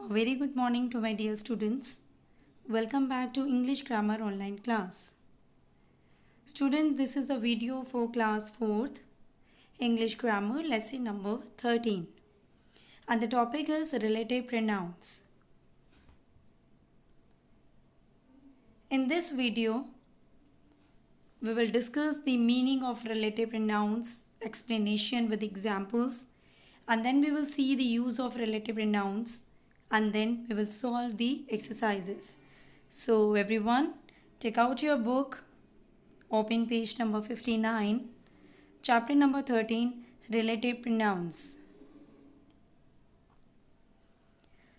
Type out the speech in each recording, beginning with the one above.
A very good morning to my dear students. Welcome back to English Grammar Online class. Students, this is the video for class 4th English Grammar lesson number 13. And the topic is relative pronouns. In this video, we will discuss the meaning of relative pronouns, explanation with examples, and then we will see the use of relative pronouns, and then we will solve the exercises. So everyone, take out your book, open page number 59, chapter number 13, relative pronouns.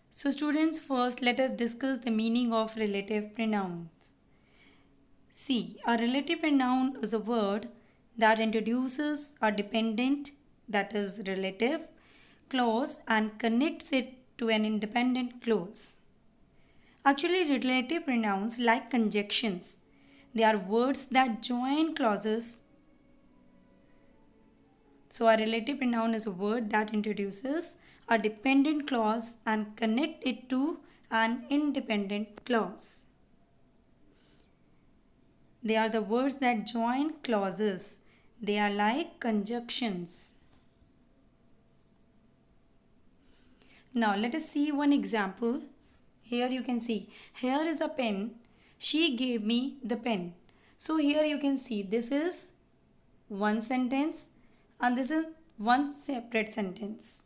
So students, first let us discuss the meaning of relative pronouns. See, a relative pronoun is a word that introduces a dependent, that is relative, clause and connects it to an independent clause. Actually, relative pronouns like conjunctions. They are words that join clauses. So a relative pronoun is a word that introduces a dependent clause and connect it to an independent clause. They are the words that join clauses. They are like conjunctions. Now let us see one example. Here you can see, here is a pen. She gave me the pen. So here you can see this is one sentence and this is one separate sentence.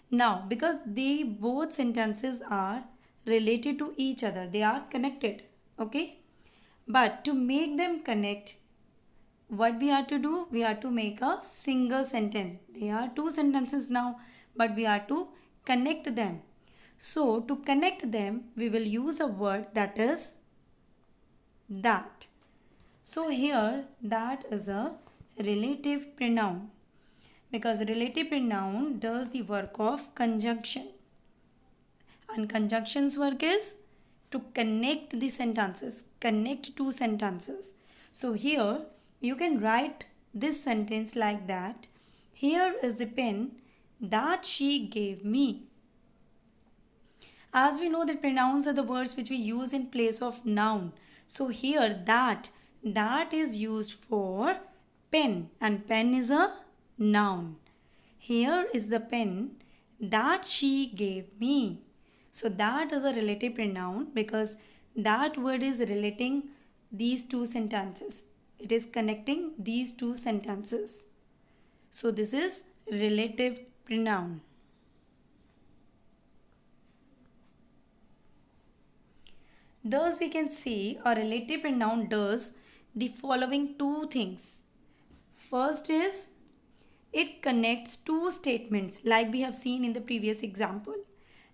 Now because they both sentences are related to each other, they are connected. Okay. But to make them connect, what we have to do? We have to make a single sentence. There are two sentences now, but we have to connect them. So to connect them, we will use a word that is that. So here that is a relative pronoun because relative pronoun does the work of conjunction. And conjunction's work is to connect the sentences, connect two sentences. So here you can write this sentence like that. Here is the pen that she gave me. As we know that pronouns are the words which we use in place of noun. So here that is used for pen and pen is a noun. Here is the pen that she gave me. So that is a relative pronoun because that word is relating these two sentences. It is connecting these two sentences. So this is relative pronoun. Thus we can see a relative pronoun does the following two things. First is it connects two statements like we have seen in the previous example.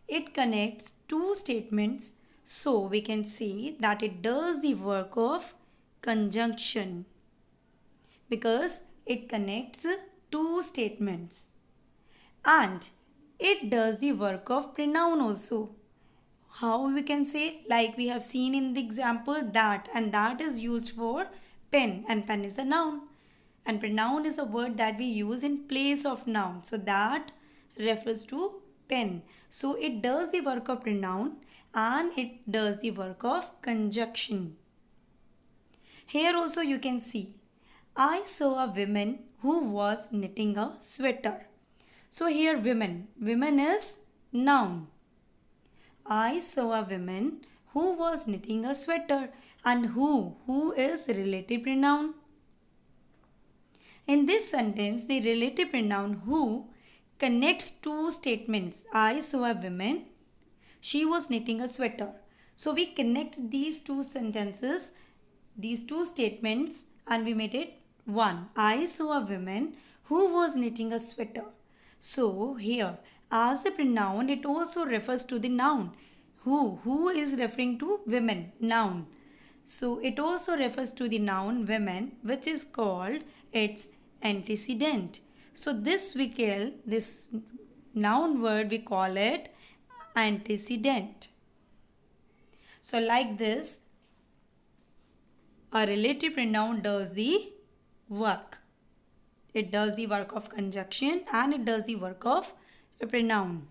It connects two statements, so we can see that it does the work of conjunction because it connects two statements, and it does the work of pronoun also. How we can say, like we have seen in the example, that, and that is used for pen and pen is a noun, and pronoun is a word that we use in place of noun, so that refers to pen. So it does the work of pronoun and it does the work of conjunction. Here also you can see, I saw a woman who was knitting a sweater. So here women is noun. I saw a woman who was knitting a sweater, and who is relative pronoun. In this sentence, the relative pronoun who connects two statements. I saw a woman, she was knitting a sweater. So we connect these two sentences, these two statements, and we made it one. I saw a woman who was knitting a sweater. So here, as a pronoun, it also refers to the noun. Who is referring to women, noun. So it also refers to the noun women, which is called its antecedent. So this noun word we call it antecedent. So like this, a relative pronoun does the work. It does the work of conjunction and it does the work of a pronoun.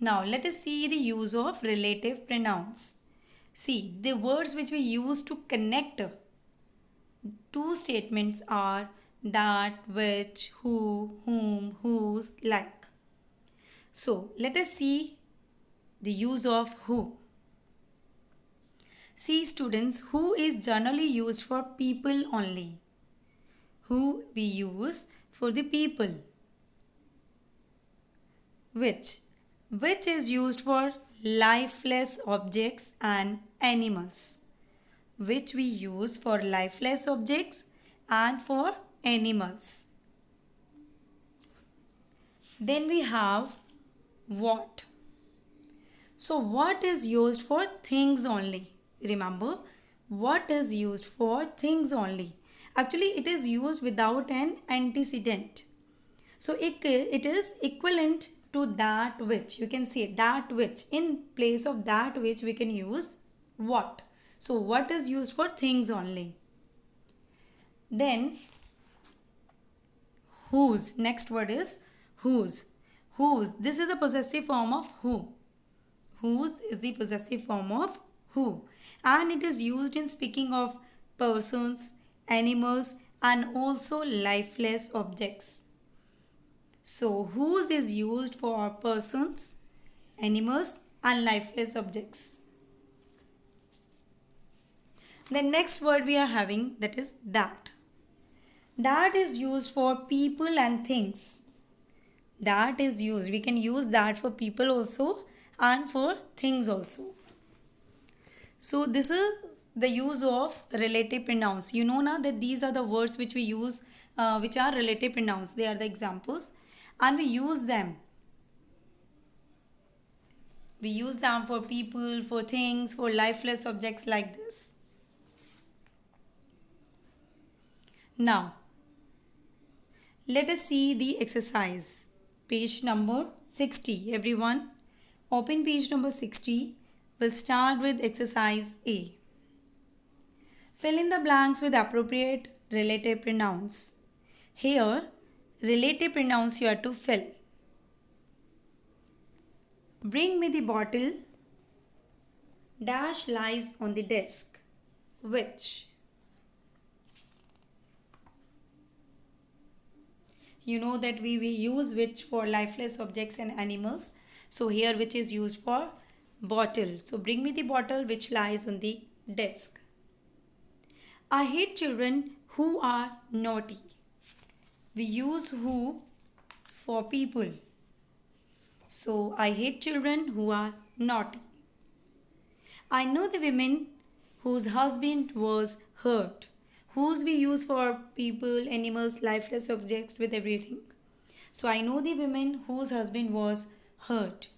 Now let us see the use of relative pronouns. See, the words which we use to connect two statements are that, which, who, whom, whose, like. So let us see the use of who. See students, who is generally used for people only. Who we use for the people. Which is used for lifeless objects and animals. Which we use for lifeless objects and for animals. Then we have what. So what is used for things only. Remember, what is used for things only. Actually, it is used without an antecedent. So it is equivalent to that which. You can say that which. In place of that which we can use what. So what is used for things only. Then whose. Next word is whose. Whose. This is a possessive form of who. Whose is the possessive form of who. And it is used in speaking of persons, animals and also lifeless objects. So whose is used for persons, animals and lifeless objects. The next word we are having, that is that. That is used for people and things. That is used. We can use that for people also and for things also. So this is the use of relative pronouns. You know now that these are the words which we use, which are relative pronouns. They are the examples and we use them. We use them for people, for things, for lifeless objects like this. Now, let us see the exercise. Page number 60. Everyone, open page number 60. We'll start with exercise A. Fill in the blanks with appropriate relative pronouns. Here, relative pronouns you have to fill. Bring me the bottle. Dash lies on the desk. Which? You know that we use which for lifeless objects and animals. So here which is used for bottle. So bring me the bottle which lies on the desk. I hate children who are naughty. We use who for people. So I hate children who are naughty. I know the women whose husband was hurt. Whose we use for people, animals, lifeless objects with everything. So I know the women whose husband was hurt.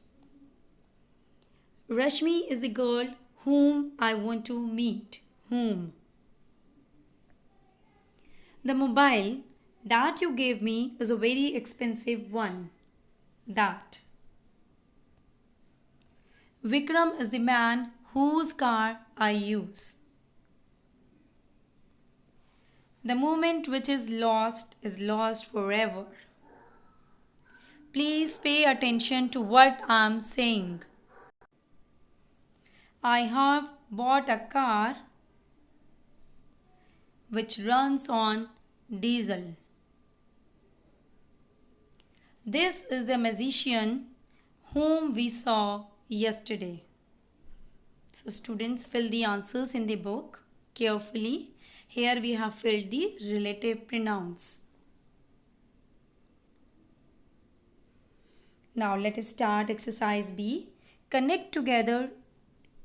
Rashmi is the girl whom I want to meet. Whom? The mobile that you gave me is a very expensive one. That. Vikram is the man whose car I use. The moment which is lost forever. Please pay attention to what I am saying. I have bought a car which runs on diesel. This is the magician whom we saw yesterday. So students, fill the answers in the book carefully. Here we have filled the relative pronouns. Now let us start exercise B. Connect together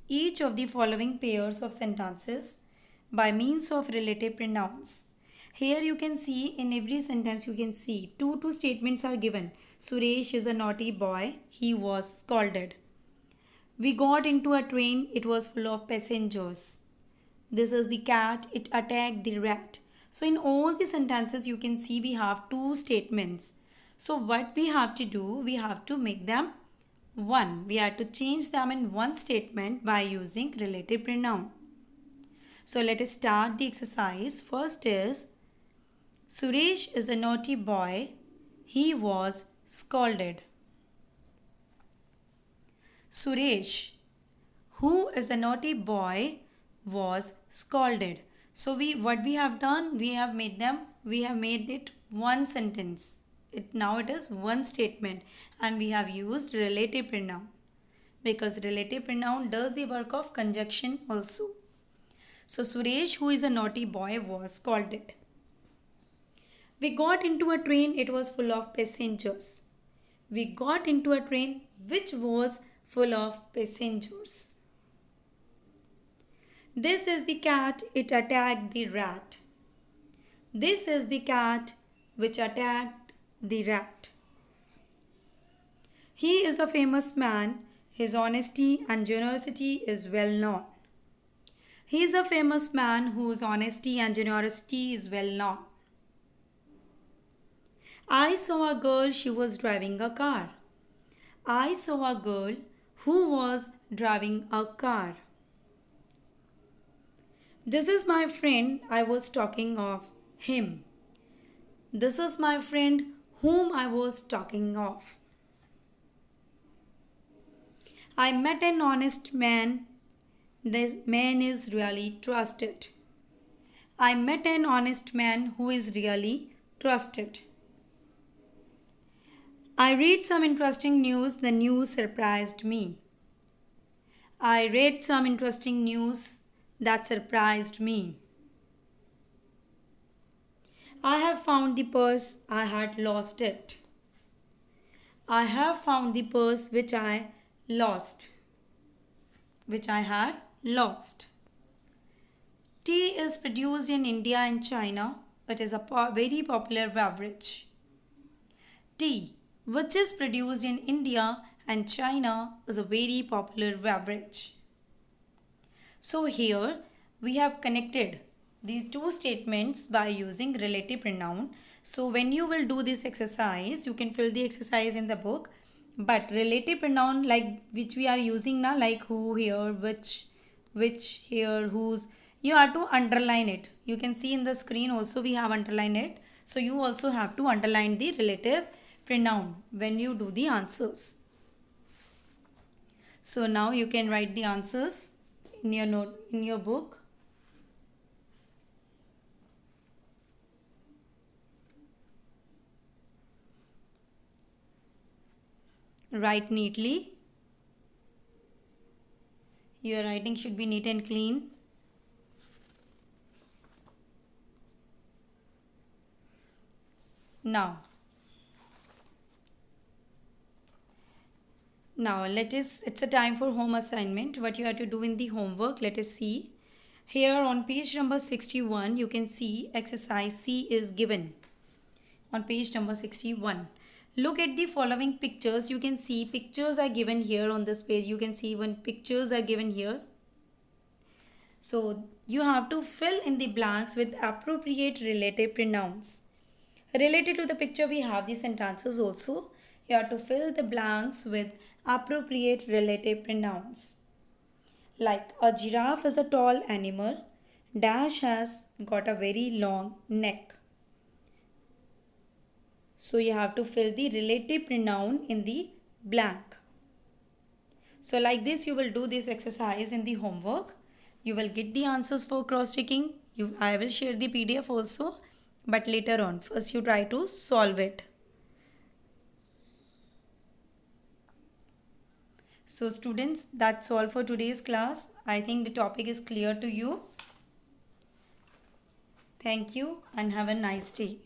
each of the following pairs of sentences by means of relative pronouns. Here you can see in every sentence you can see two statements are given. Suresh is a naughty boy. He was scolded. We got into a train. It was full of passengers. This is the cat. It attacked the rat. So in all the sentences you can see we have two statements. So what we have to do, we have to make them one. We have to change them in one statement by using relative pronoun. So let us start the exercise. First is Suresh is a naughty boy. He was scolded. Suresh, who is a naughty boy, was scolded. So what we have done, we have made it one sentence. Now it is one statement, and we have used relative pronoun because relative pronoun does the work of conjunction also. So Suresh, who is a naughty boy, was scolded. We got into a train, it was full of passengers. We got into a train which was full of passengers. This is the cat, it attacked the rat. This is the cat which attacked the rat. He is a famous man, his honesty and generosity is well known. He is a famous man whose honesty and generosity is well known. I saw a girl, she was driving a car. I saw a girl who was driving a car. This is my friend, I was talking of him. This is my friend whom I was talking of. I met an honest man. This man is really trusted. I met an honest man who is really trusted. I read some interesting news. The news surprised me. I read some interesting news that surprised me. I have found the purse. I had lost it. I have found the purse which I lost. Which I had lost. Tea is produced in India and China. It is a very popular beverage. Tea, which is produced in India and China, is a very popular beverage. So here we have connected these two statements by using relative pronoun. So when you will do this exercise, you can fill the exercise in the book. But relative pronoun like which we are using now, like who here, which here, whose, you have to underline it. You can see in the screen also we have underlined it. So you also have to underline the relative pronoun when you do the answers. So now you can write the answers in your note, in your book. Write neatly. Your writing should be neat and clean. Now it's a time for home assignment. What you have to do in the homework, let us see. Here on page number 61, you can see exercise C is given. On page number 61. Look at the following pictures. You can see pictures are given here on this page. You can see when pictures are given here. So you have to fill in the blanks with appropriate relative pronouns. Related to the picture, we have the sentences also. You have to fill the blanks with appropriate relative pronouns. Like a giraffe is a tall animal. Dash has got a very long neck. So you have to fill the relative pronoun in the blank. So like this you will do this exercise in the homework. You will get the answers for cross-checking. I will share the PDF also, but later on. First you try to solve it. So students, that's all for today's class. I think the topic is clear to you. Thank you and have a nice day.